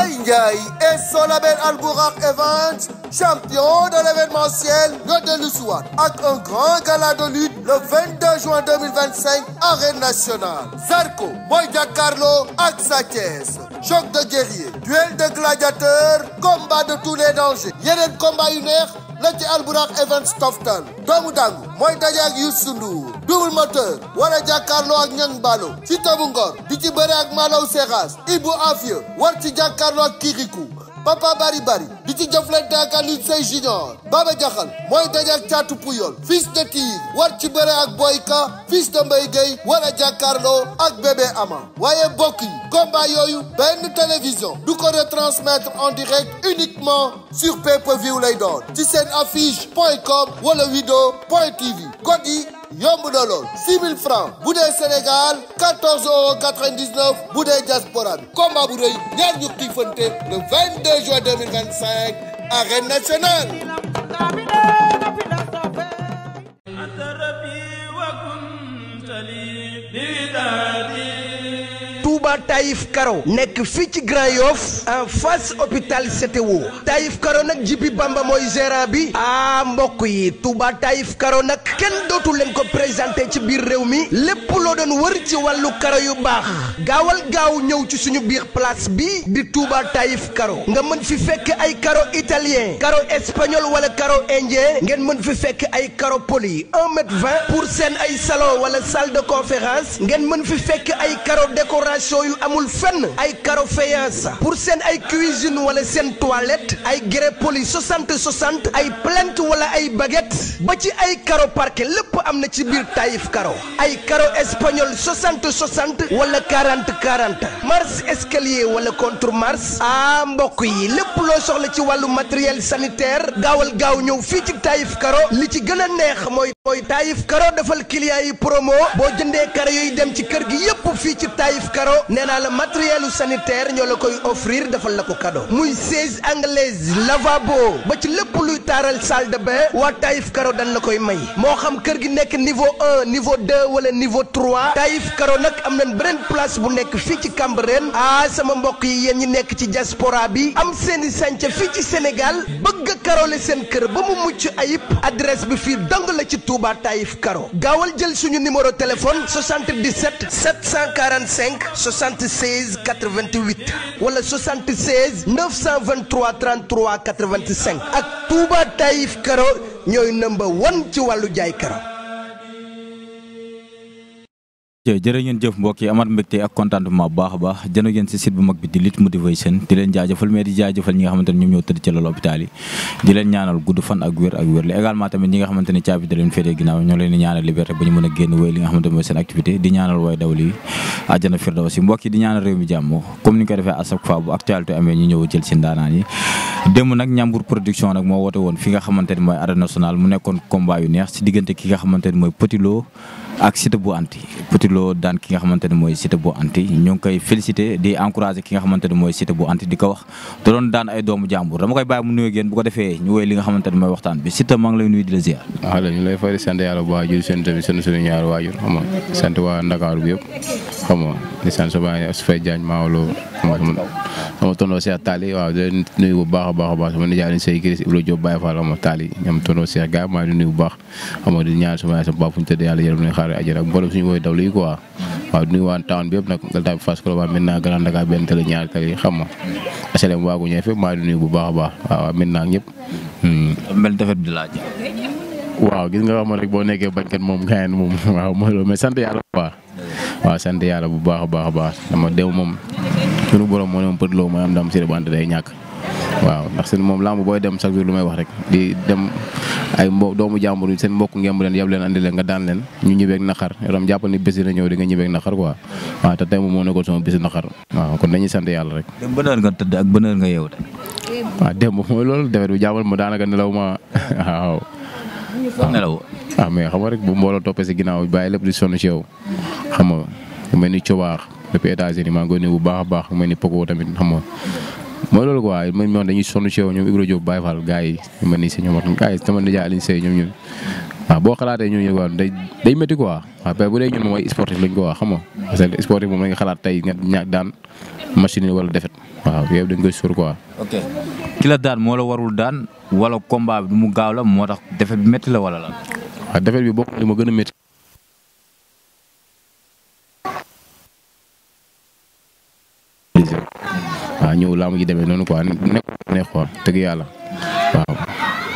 Baye Ndiaye et son label Albourakh Events, champion de l'événementiel, ñoo dellu si waat ak un grand gala de lutte le 22 juin 2025 arène nationale. Zarko mooy jàkkaarloo ak Sa Thiès, choc de guerrier, duel de gladiateurs, combat de tous les dangers. yeneen combat yu neex la ci Albourakh Events toftal. doomu dangu mooy daje ak Youssou Ndour, double moteur wala jàkkaarloo ak Niang Ballo. Siteu bu Ngor di ci bëre ak Malaw Seras. Ibou Afia war ci jàkkaarloo ak Kirikou. Papa Bari Bari di ci jëflante ak Alioune Seye Junior. Baba Jaxal mooy daje ak Thiatou Pouyol. Fils de Tigre war ci bëre ak Boyka. Fils de Mbaye Gueye wala jàkkaarloo ak Bébé Ama. waaye bokk yi combat yooyu benn télévision du ko retransmettre en direct uniquement sur pay-per-view lay doon ci seen affiche.com wala wido.tv. code yi yomb na lool 6 000 francs bu dee Sénégal 14,99 € bu dee diaspora bi. combat bu rëy ñaar ñu xiifante le 22 juin 2025 arène nationale. Touba Taïf Karo nekk fii ci Grand Yoff en face hôpital CTO. Taïf Karo nag Jibi Bamba mooy gérant bi. mbokk yi Touba Taïf Karo nag kenn dootu leen ko présenté ci biir réew mi lépp loo doon wër ci wàllu karo yu baax gaawal gaaw ñëw ci suñu biir place bi di Touba Taïf Karo. nga mën fi fekk ay karo italien karo espagnol wala karo indien ngeen mën fi fekk ay karo poli 1,20 m pour seen ay salon wala salle de conférence ngeen mën fi fekk ay karo décoration yu amul fenn ay karo faïence pour seen ay cuisine wala seen toilette ay grès poli 60 ay plinthe wala ay baguette ba ci ay karo parquet lépp am na ci biir Taïf Karo. ay karo espagnol 60 wala 40 marche escalier wala contre marche. mbokk yi lépp loo soxla ci wàllu matériel sanitaire gaawal gaaw ñëw fii ci Taïf Karo. li ci gën a neex mooy Taïf Karo defal client yi promo boo jëndee karo yooyu dem ci kër gi yépp fii ci Taïf Karo nee naa la matériel sanitaire ñoo la koy offrir defal la ko cadeau muy chaise anglaise lavabo ba ci lépp luy taaral salle de bain waa Taïf Karo dañ la koy may moo xam kër gi nekk niveau 1 niveau 2 wala niveau 3 Taïf Karo nag am nañ beneen place bu nekk fii ci Cambérène. sama mbokk yi yéen ñi nekk ci diaspora bi am seeni sànca fii ci Sénégal bëgg a karole seen kër ba mu mucc ayib adresse bi fii dong la ci Touba Taïf Karo. gaawal jël suñu numéro téléphone 77 745 76 88 wala 76 923 33 85 ak Touba Taïf Karo ñooy number 1 ci wàllu jaay karo. jërë ngeen jëf mbokk yi amaat mbégte ak contentement bu baax a baax jëno ngeen si site bu mag bi di Lutte Motivation di leen jaajëfal mais di jaajëfal ñi nga xamante ne ñoom ñoo tëdd ci lal hôpital yi di leen ñaanal gudd fan ak wér li également tamit ñi nga xamante ne caabi da leen féetee ginnaaw ñoo leen di ñaanal liberté ba ñu mën a génn wéy li nga xamante ne mooy seen activité di ñaanal way dawli àjjana firdawsi mbokk yi di ñaanal réew mi jàmm comme ni ñu ko defee à chaque fois bu actualité amee ñu ñëw jël si ndaanaan yi démb nag Ñambur production nag moo woote woon fi nga xamante ne mooy arène nationale mu nekkoon combat yu neex si diggante ki nga xamante ne mooy Petit Lo ak Siteu bu anti Petit Lo daan ki nga xamante ne mooy Siteu bu anti ñoo ngi koy félicité di encouragé ki nga xamante ne mooy Siteu bu anti di ko wax da doon daan ay doomu jàmbur dama koy bàyyi mu nuyu géen bu ko defee ñu woy li nga xamante ne mooy waxtaan bi Siteu maa ngi lay nuyu di la ziar. waaw ñu lay fay di sant yàlla bu baax jël seen tamit seen suñu ñaari waajur xam nga sant waa Ndakaaru bi yëpp xam nga di sant sa baay Asfay Diagne Maolo sama tonton Cheikh Tali waaw di leen nuyu bu baax a baax a baax sama nijaay Alioune Seye Chris Ibrahima Diop Baye Fall xam nga Tali ñoom tonton Cheikh gars maa ngi nuyu bu baax xam nga di ñaan sama yaay sama baax fu ñu tëdd yàlla yërëm nañu xaar ajjana ak mboolem suñu woy dawlu yi quoi waaw di nuyu waa town bi yëpp nag dal taa Fass Colobane maintenant Grand Dakar benn tali ñaari tali xam nga HLM waagu ñëw fépp maa ngi nuyu bu baax a baax waaw maintenant ñëpp mel defet bi laaj waaw gis nga wax ma rek boo nekkee bañkat moom gayen moom waaw mooy loolu mais sant yàlla bu baax waaw sant yàlla bu baax a baax a baax dama dem moom suñu borom moo ne moom Petit Lo mooy am ndam si bante day ñàkk waaw ndax seen moom lamb booy dem chaque jour lu may wax rek di dem ay doomu jàmbur seen mbokk ngemb leen yab leen andi leen nga daan leen ñu ñibbeeg naqar yorom jàppal ni bés dina ñëw di nga ñibbeeg naqar quoi waaw te tey moom moo nekkoon sama bési naqar waaw kon dañuy sant yàlla rek. dem ban heure nga tëdd ak ban heure nga yeewu tey. waaw démb mooy loolu defet bi jàppal ma daanaka nelaw ma waaw. nelaw mais xam nga rek bu mbooloo toppee si ginnaaw bàyyi lépp di sonn ci yow xam nga ku mel ni Cobaax depuis États-Unis maa ngi koy nuyu bu baax a baax ku mel ni Pogo tamit xam nga mooy loolu quoi man ñoom dañuy sonn ci yow ñoom Ibrahima Diop Baye Fall gars yi ñu mel ni si ñoom gars yi sama nijaay Alioune Seye ñoom ñun waaw boo xalaatee ñun quoi day métti quoi waaw bu dee ñun moom ay sportif lañ ko wax xam nga parce que sportif moom la nga xalaat tey nga daan machine wala defet waaw yooyu dañ koy sóor quoi. ok ki la daan moo la warul daan wala combat bi mu gaaw la moo tax defet bi métti la wala lan. waaw defet bi bokk li ma gën a métti. waaw ñëw laa ma ji demee noonu quoi nekk neex quoi dëgg yàlla waaw.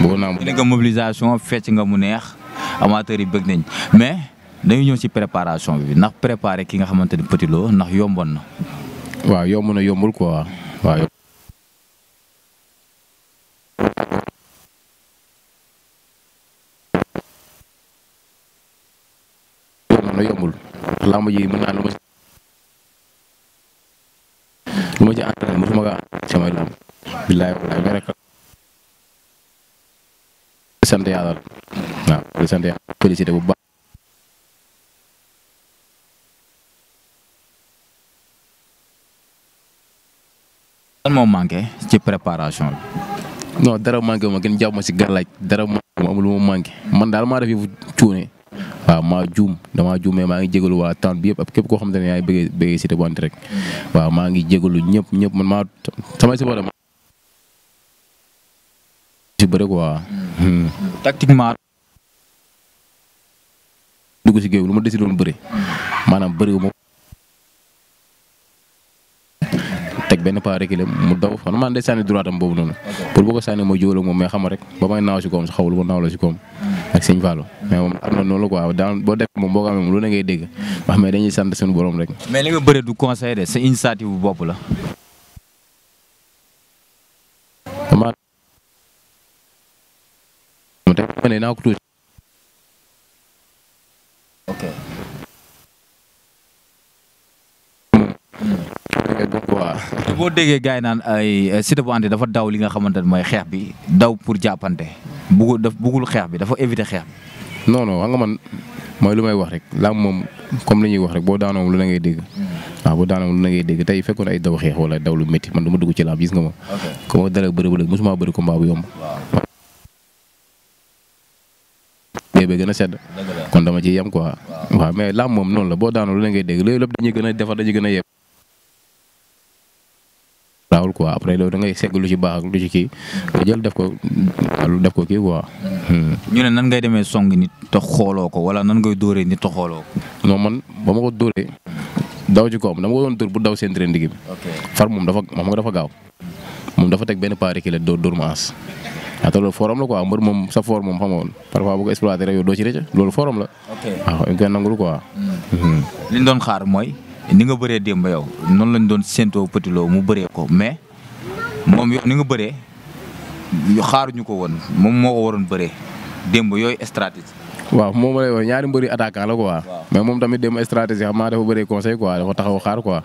bëggoon naa nga mobilisation fecc nga mu neex amateurs yi bëgg nañ mais dañu ñëw ci préparation bi ndax préparé ki nga xamante ni Petit Lo ndax yomboon na. waaw yomb na yombul quoi waaw. yomb na yombul làmb ji mën naa lu ma ci entraîné mosuma kaa samay làmb billaay wallaay mais rek sant yàlla waaw sant yàlla félicité bu baax. lan moo manqué ci préparation bi. non dara manqué wu ma gën jàpp ma si gàllaaj dara manqué ma amul lu ma manqué man daal maa def yëfu cuune waaw maa juum damaa juum mais maa ngi jégalu waa temps bi yëpp ak képp koo xamante ne yaa ngi bëggee Siteu bu Anta rek waaw maa ngi jégalu ñëpp man maa samay supporter ma si bëre quoi. tactiquement. dugg si géew lu ma décidé woon bëre maanaam bëre wu ma teg benn pas reculé mu daw xam naa day sànni droitam boobu noonu pour boo ko sànni mooy jógal ak moom mais xam rek ba may naaw si koom sa xawul ma naaw la si koom ak sëñ Fallou mais moom am na noonu la quoi daan boo def moom boo ko amee moom lu ne ngay dégg wax mais dañuy sant suñu borom rek. mais li nga bëre du conseil de sa initiative bu bopp la. damaa teg ma ne naa ko tuuti. ok. boo déggee gars yi naan ay Siteu bu Anta dafa daw li nga xamante ne mooy xeex bi daw pour jàppante buggul xeex bi dafa éviter xeex bi. non xam nga man mooy lu may wax rek làmb moom comme li ñuy wax rek boo daanoo lu na ngay dégg. waaw boo daanoo lu na ngay dégg tey fekkoon ay daw xeex wala daw lu métti man du ma dugg ci làmb gis nga ma. ok comme que dara bëri ba léegi mosuma bëri combat bu yomb. waaw. bee gën a sedd. kon dama ciy yem quoi. waaw mais làmb moom noonu la boo daanoo lu na ngay dégg loolu lépp dañuy gën a defar dañuy gën a yeb. raawul quoi après loolu da ngay segg lu ci baax ak lu ci kii nga jël def ko kii quoi. ñu ne nan ngay demee song nit te xooloo ko wala nan ngay dóoree nit te xooloo ko. non man ba ma ko dóoree daw ci kawam dama ko doon dóor bu daw seen train digg bi. far moom dafa gaaw moom dafa teg benn pari ki la dóor ma as. te loolu forum la quoi mbër moom sa for moom xam nga woon parfois bu ko exploité rek yow doo ci rëcc loolu forum la. waaw dañ koy nangul quoi. li ñu doon xaar mooy. ni nga bëree démb yow noonu lañ doon séentoo Petit Lo mu bëree ko mais moom yow ni nga bëree xaaruñu ko woon moom moo ko waroon bëree démb yooyu stratégie. waaw moom lay wax ñaari mbëri attaquant la quoi. mais moom tamit démb stratégie xam naa dafa bëree conseil quoi dafa taxaw xaar quoi.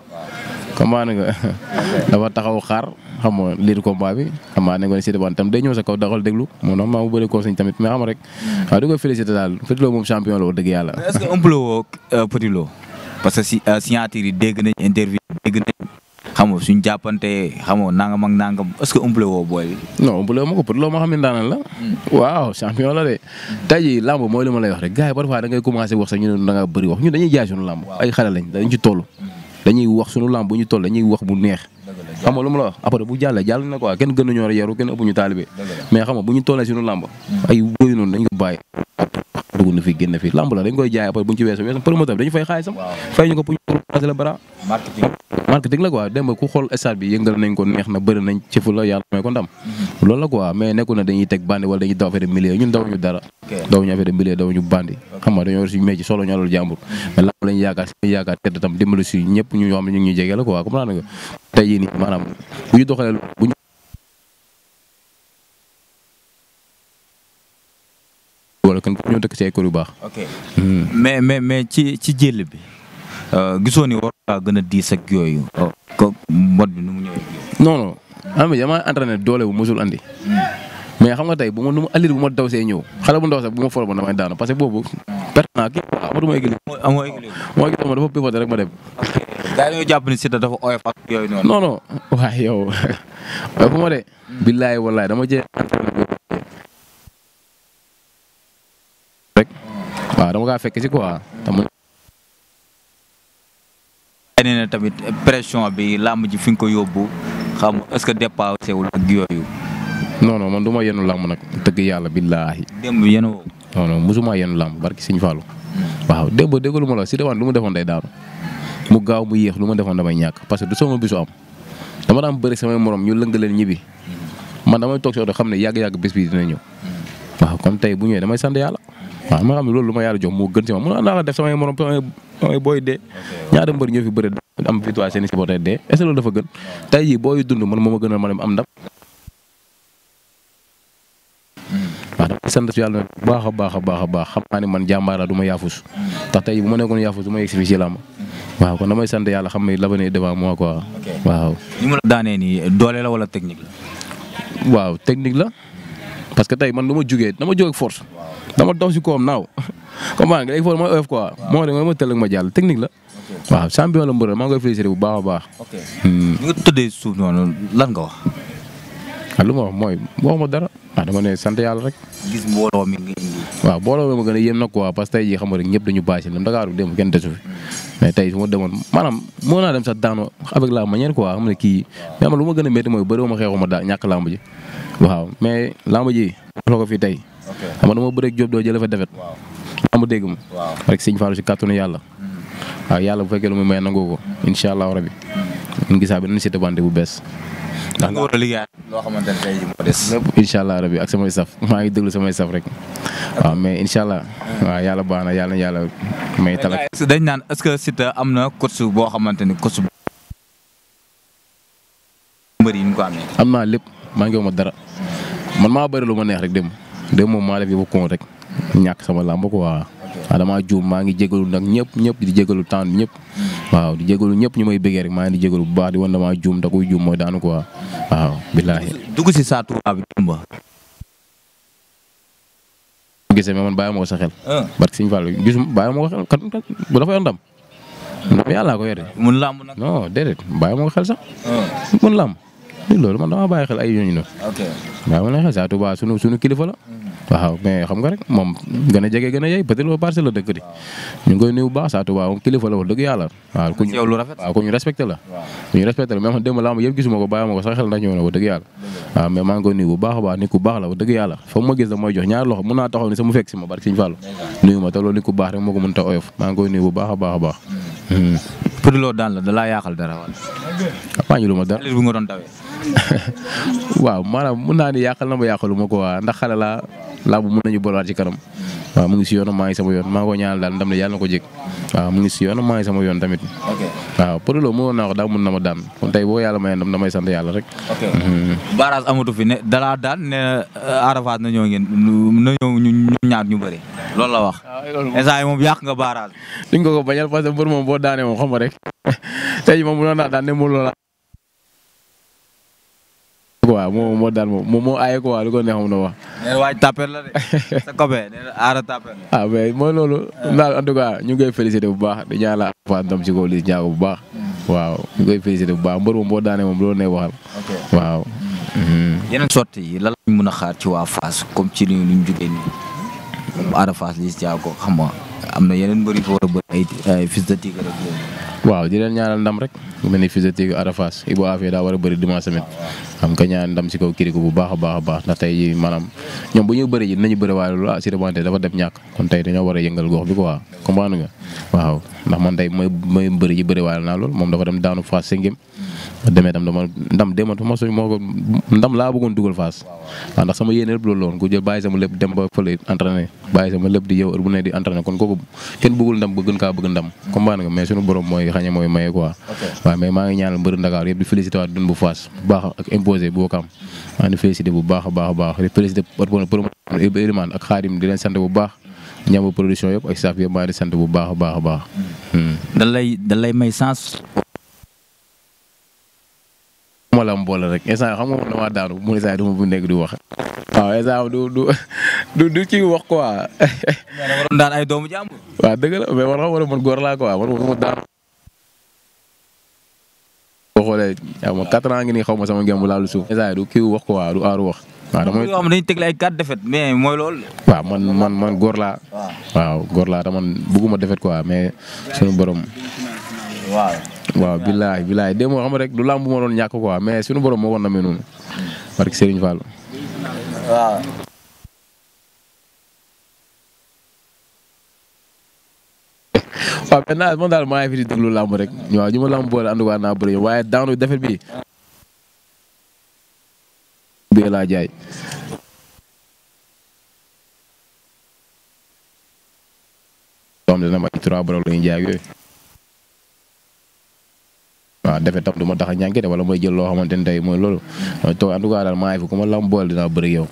comment nga dafa taxaw xaar xam nga lii combat bi xam naa ne nga Siteu bu Anta tam day ñëw sa kaw daxal déglu moom nag maa mu bëree conseil tamit mais xam rek waaw di ko félicité daal Petit Lo moom champion la wax dëgg yàlla. est-ce que ëmb la woo Petit Lo parce que si signature yi dégg nañ interview dégg nañ xam nga suñ jàppante xam nga nangam ak nangam est-ce que ëmb la woo booy bi. non ëmb la ma ko Petit Lo ma xam ne daanaka la. waaw champion la de. tey jii lamb mooy li ma lay wax rek gars yi parfois da ngay commencé wax sax ñu ne da ngaa bëri wax ñun dañuy jaay suñu lamb. ay xale lañ dañ ci toll. dañuy wax suñu lamb bu ñu toll dañuy wax bu neex. xam nga lu ma la wax après bu jàllee jàll na quoi kenn gënuñoo yaru kenn ëpp ñu taalibe mais xam nga bu ñu tollee suñu lamb ay yooyu noonu dañ ko bàyyi dugg na fi génn fi lamb la dañ koy jaay après bu ñu ci weesoo promoteur bi dañu fay xaalisam fay ñu ko pour ñu commencé la bara marketing la quoi dem ba ku xool stade bi yëngal nañ ko neex na bëri nañ ci fu la yàlla may ko ndam loolu la quoi mais nekku na dañuy teg bandi wala dañuy daw affaire de milieu ñun dawuñu dara dawuñu affaire de milieu dawuñu bandi xam nga dañoo suñu métier solo ñu alal jàmbur mais lamb lañu yaakaar tedd tam dimbali si ñëpp ñu xam ne ñu ngi ñuy jege la quoi comprendre nga tey jii nii maanaam bu ñu doxalee bu ñu wala kan ñoo dëkk ci ay kër yu baax. ok mais ci jël bi gisoo ni war ngaa gën a diis ak yooyu. ko mbot bi nu mu ñëwee. non non xam nga damaa entraîné doole bu mosul andi. mais xam nga tey bu ma alir bu ma daw see ñëw xale bu ndaw sax bu ma folo ba damay daanu parce que boobu perte naa kii amatuma équilibre. amoo équilibre. moo gis ma dafa pivoté rek ma dem. gaa yi ñoo jàpp ni Siteu dafa oyof ak yooyu noonu. non non waaye yow fu ma de. billaay wallaay dama cee rek waaw dama kaa fekk si quoi. ne ne tamit pression bi làmb ji fi nga ko yóbbu xam est-ce que dépassé wul ak yooyu. non man du ma yenu làmb nag dëgg yàlla billaahi. démb yéen woo. non mosuma yenu làmb barki Sëñ Fallu. waaw démb déggalu ma la si devant lu mu defoon day daanu mu gaaw mu yéex lu ma defoon damay ñàkk parce que du sama bisu am dama daan bëri samay morom ñu lëng leen ñibbi man damay toog si oto xam ne yàgg-yàgg bés bi dina ñëw waaw kon tey bu ñëwee damay sant yàlla waaw ma xam ne loolu lu ma yàlla jox moo gën si ma mën naa la def samay morom samay booy dee ñaata mbër ñoo fi bëri am victoire seen i supporter dee est-ce que loolu dafa gën tey jii booy dund man moo ma gënal ma dem am ndam waaw damay sant si yàlla baax a baax xam naa ne man jàmbaara du ma yaafus tax tey bu ma nekkoon yaafus du ma yegg si fii si làmb waaw kon damay sant yàlla xam ne l'avenir est devant moi quoi waaw. ni ma la daanee nii doole la wala technique la. waaw technique la parce que tey man dama jógee ak force dama daw si kawam naaw comment nga léegi foofu ma oyof quoi moo tax ma tëll ak ma jàll technique la waaw champion la mbër maa ngi koy félicité bu baax a baax. ok nga tëddee suuf noonu lan nga wax. lu ma wax mooy waxuma dara dama ne sant yàlla rek. gis mbooloo mi nga indi. waaw mbooloo mi ma gën a yéem nag quoi parce que tey jii xam nga rek ñëpp dañu bâché lam Dakar bi dem kenn desu fi mais tey su ma demoon maanaam moo naa dem sax daanu avec la manière quoi xam ne kii mais man lu ma gën a métti mooy bëri ma xeexuma daa ñàkk lamb ji waaw mais lamb ji loo ko fii tey xam nga dama bëreeg Diop doo jëlee fa defet lamb dégg ma rek Sëñ Fallu si kàttanu yàlla waaw yàlla bu fekkee lu muy may nangoo ko incha allahu rabi ñu gisaa bi nañ si bande bu bees ndax nga war a liggéey loo xamante ne tey jii moo des. lépp incha allah rabi ak samay saf maa ngi déglu samay saf rek waaw mais incha allah waaw yàlla baax na yàlla may talak. dañ naan est-ce que Siteu am na coach boo xamante ni coach mbër yi ñu ko amee. am naa lépp maa ngi ma dara man maa bëri lu ma neex rek dem moom maa def yëpp kon rek ñàkk sama làmb ko waaw damaa juum maa ngi jégalu nag ñëpp di jégalu temps bi ñëpp waaw di jégalu ñëpp ñu may bëggee rek maa ngi di jégalu bu baax di wan damaa juum da koy juum mooy daanu ko waaw billaahi. dugg si saa Touba bi Dumba. gisee mais man bàyyi ma ko sa xel. barke Sëñ Fallu gisum bàyyi ma ko xel kan bu dafa yor ndam yàlla ko yore. mun làmb nag. non déedéet bàyyi ma ko xel sax. mun làmb loolu man damaa bàyyi xel ay ñooñu noonu. ok bàyyi ma la xel saa Touba sunu kilifa la. waaw mais xam nga rek moom gën a jege gën a yey peut-être loolu parcelle la dëkk di ñu ngi koy nuyu bu baax saa Touba moom kilifa la wax dëgg yàlla. waaw ku ñu lu rafet waaw ku ñu respecté la. ku ñu respecté la mais man démb lamb yëpp gisuma ko bàyyi ma ko sax xel ndax ñëw na wax dëgg yàlla. waaw mais maa ngi koy nuyu bu baax a baax nit ku baax la wax dëgg yàlla fa mu ma gis da mooy jox ñaari loxo mën naa taxaw ni sama fekk si ma barke Sëñ Fallu nuyu ma te loolu nit ku baax rek moo ko mën ta oyof maa ngi koy nuyu bu baax a baax a baax. pour loo daan la da laa yàqal dara wala. maa ngi lu ma dara bu nga doon dawee. waaw maanaam mën naa ni yàqal na ma yàqalu ma ko waa ndax xale laa bu mën nañu boolaat ci kanam waaw mu ngi si yoon maa ngi sama yoon maa ngi ko ñaanal daal ndam ne yàlla na ko jég waaw mu ngi si yoon maa ngi sama yoon tamit waaw pour loolu mënoon naa ko daal mën na ma daan kon tey boo yàlla may ndam damay sant yàlla rek. barrage amatu fi ne dalaa daan ne Arafat na ñëw ñu ñaar ñu bëri loolu la wax. instant yi moom yàq nga barrage. duñ ko bañal parce que mbër moom boo daanee moom xam nga rek tey moom mënoon naa daan ne mu loola waaw moo daan moom moo aaye ko waa lu ko neex mu na wax. nee na waaj tapet la de sa copain nee na aara tapet la. mais mooy loolu daal en tout cas ñu ngi koy félicité bu baax di ñaan la Arafat ndam ci kaw li ñaago bu baax waaw ñu koy félicité bu baax mbër moom boo daanee moom loolu ne waxal waaw. yeneen sotti yi lan lañ mën a xaar ci waa Fass comme ci li ñu jógee nii Arafat li ci ko xam nga am na yeneen mbër yu fa war a bëri ay Fils de Tigre rek waaw di leen ñaanal ndam rek mu mel ni Fils de Tigre Arafat Ibou Afia daa war a bëri dimanche tamit xam nga ñaan ndam si kaw kiriku bu baax a baax ndax tey jii maanaam ñoom bu ñu bëri ji dinañu bëri waaye loolu si demante dafa dem ñàkk kon tey dañoo war a yëngal gox bi quoi comprendre nga waaw ndax man tey may bëri ji bëri waaye naa loolu moom dafa dem daanu Fass sengim demee tam dama ndam dématu ma suñ moo ko ndam laa bëggoon dugal Fass waaw ndax sama yéene lépp loolu loon ku jël bàyyi sama lépp dem ba fële entraîné bàyyi sama lépp di yow heure bu ne di entraîné kon kooku kenn bëggul ndam ba gën kaa bëgg ndam comprendre nga mais suñu borom mooy xañe mooy maye quoi waaw mais maa ngi ñaanal mbëri Ndakaar yëpp di félicité waat dun bu Fass bu baax ak imposé bu Wakam maa ngi félicité bu baax a baax di félicité promoteur Elimane ak Khadim di leen sant bu baax ñam production yëpp ak staff yëpp maa ngi di sant bu baax a baax dan lay may sens ma la am boole rek instant xam nga moom damaa daanu mu instant du ma bu nekk di wax waaw instant du kii wax quoi. mais waroon daan ay doomu jàmbur. waaw dëgg la mais war nga war a mën góor laa quoi man ma daanu. boo xoolee ma 4 ans ngi nii xaw ma sama ngeen bu laalu suuf. instant du kii wax quoi du aaru wax. waaw damay yoo xam ne dañuy tegle ay 4 défaites mais mooy loolu. waaw man góor laa. waaw góor laa te man bëgguma défaite quoi mais sunu borom. waaw bilaay démb xam rek du lamb bu ma doon ñàkk quoi mais suñu borom moo ko namee noonu. parce que Serigne Fall. waaw. waaw maintenant man daal maa ngi fi di déglu lamb rek waaw ñu ma lamb boole ànd waa naa bëri waaye daanu defet bi bii laa jaay. doom dina ma 3 borog la ñuy jaay ak yooyu. waaw defet tam du ma tax a ñànk de wala mooy jël loo xamante ne tey mooy loolu toog en tout cas daal maa ngi fi ku ma lamb boole dinaa bëri yow.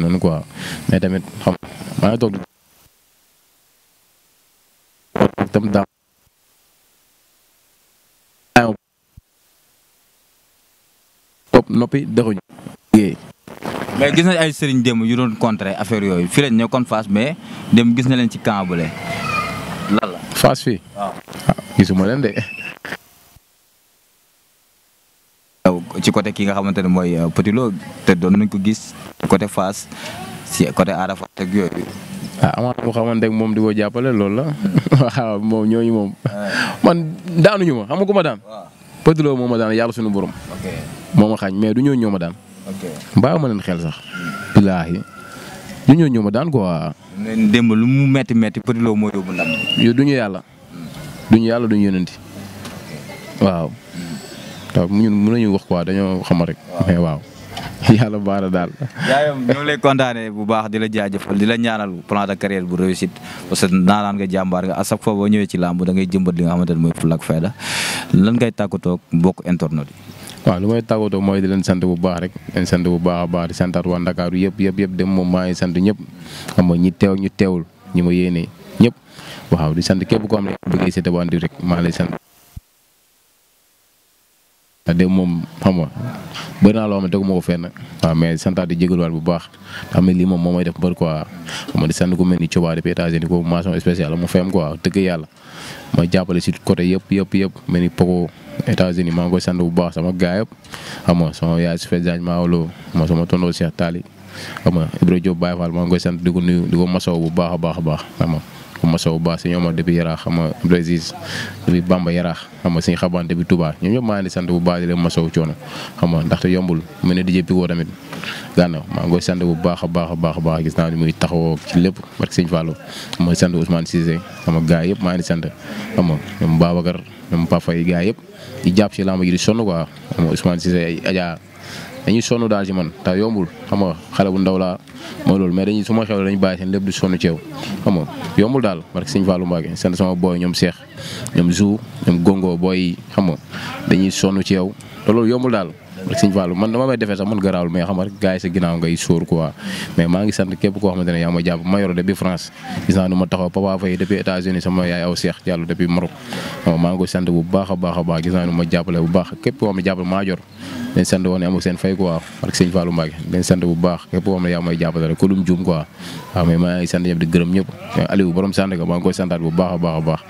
noonu quoi mais tamit xam maa ngi toog tam daa topp noppi dëxuñ mais gis nañ ay sëriñ démb yu doon contrer affaire yooyu fii lañ ñëw kon Fass mais démb gis na leen ci camp bële lan la. Fass fii waaw gisuma leen de. ci côté ki nga xamante ne mooy Petit Lo te doon nañ ko gis côté Fass si côté Ada Fass ak yooyu. amaana mu xamante ne moom di ko jàppale loolu la. waaw moom ñooñu moom. man daanuñu ma xam nga ku ma daan. Petit Lo moo ma daan yàlla suñu borom. moo ma xaañ mais du ñoo ñoo ma daan. mbaa ma leen xel sax. billaahi du ñoo ñoo ma daan quoi. mais démb lu mu metti Petit Lo moo yóbbu ndam. yow du ñu yàlla. du ñu yàlla du ñu yónanti. waaw. waaw ñun mën nañu wax quoi dañoo xam rek. mais waaw yàlla baax na daal. yaayam ñoo lay kontaanee bu baax di la jaajëfal di la ñaanal plan de carrière bu réussite parce que naanaan nga jàmbaar nga à chaque fois boo ñëwee ci làmb da ngay jëmbat li nga xamante ne mooy fulla ak fayda lan ngay tàggatoo bokk internet yi. waaw lu may tàggatoo mooy di leen sant bu baax rek leen sant bu baax a baax di santaat waa Ndakaaru yëpp dem moom maa ngi sant ñëpp xam nga ñi teew ñu teewul ñi ma yéene ñëpp waaw di sant képp koo xam ne bëggee seete bu andi rek maa lay sant. de moom xam nga bëri naa loo xam ne tegu ma ko fenn waaw mais santaat di jégaluwaat bu baax xam ne lii moom moo may def mbër quoi xam nga di sant ku mel ni Coba depuis États-Unis ko mention spéciale mu fayam quoi dëgg yàlla ma jàppale si côté yëpp mel ni Pogo États-Unis maa ngi koy sant bu baax sama gaay yëpp xam nga sama yaay su fekk Diagne Maolo ma sama tonton Cheikh Tali xam nga Ibrahima Diop Baye Fall maa ngi koy sant di ko nuyu di ko masaw bu baax a baax xam nga ko masaw bu baax si ñoom depuis Yaraax xam nga Brésil depuis Bamba Yaraax xam nga suñu xabante bi Touba ñoom ñëpp maa ngi di sant bu baax di leen masaw coono xam nga ndaxte yombul mel ne DJ Pico tamit gànnaaw maa ngi koy sant bu baax a baax gis naa ni muy taxawoo ci lépp barke Sëñ Fallou mooy sant Ousmane Cissé sama gaay yëpp maa ngi di sant xam nga ñoom Babacar ñoom Pafa yi gaay yëpp di jàpp ci lamb ji di sonn quoi xam nga Ousmane Cissé ay Adja dañuy sonn daal ci man te yombul xam nga xale bu ndaw laa mooy loolu mais dañuy su ma xew dañuy bàyyi seen lépp di sonn ci yow xam nga yombul daal barke Sëñ Fallou Mbacké sant sama boy ñoom Cheikh ñoom Zou ñoom Gongo boy xam nga dañuy sonn ci yow te loolu yombul daal barke Sëñ Fallou man dama may defee sax man garaawul mais xam nga rek gars yi sa ginnaaw ngay sóor quoi mais maa ngi sant képp koo xamante ne yaa ma jàpp ma yoro depuis France gis naa nu ma taxaw Papa Faye depuis États-Unis sama yaay aw Cheikh Diallo depuis Maroc maa ngi koy sant bu baax a baax gis naa nu ma jàppale bu baax képp koo xam ne jàppale maa jor leen sant woon ne amul seen fay quoi barke Sëñ Fallou Mbacké leen sant bu baax képp koo xam ne yaa may jàppale rek ko lum juum quoi waaw mais maa ngi sant ñëpp di gërëm ñëpp Aliou borom sant maa ngi koy santaat bu baax a baax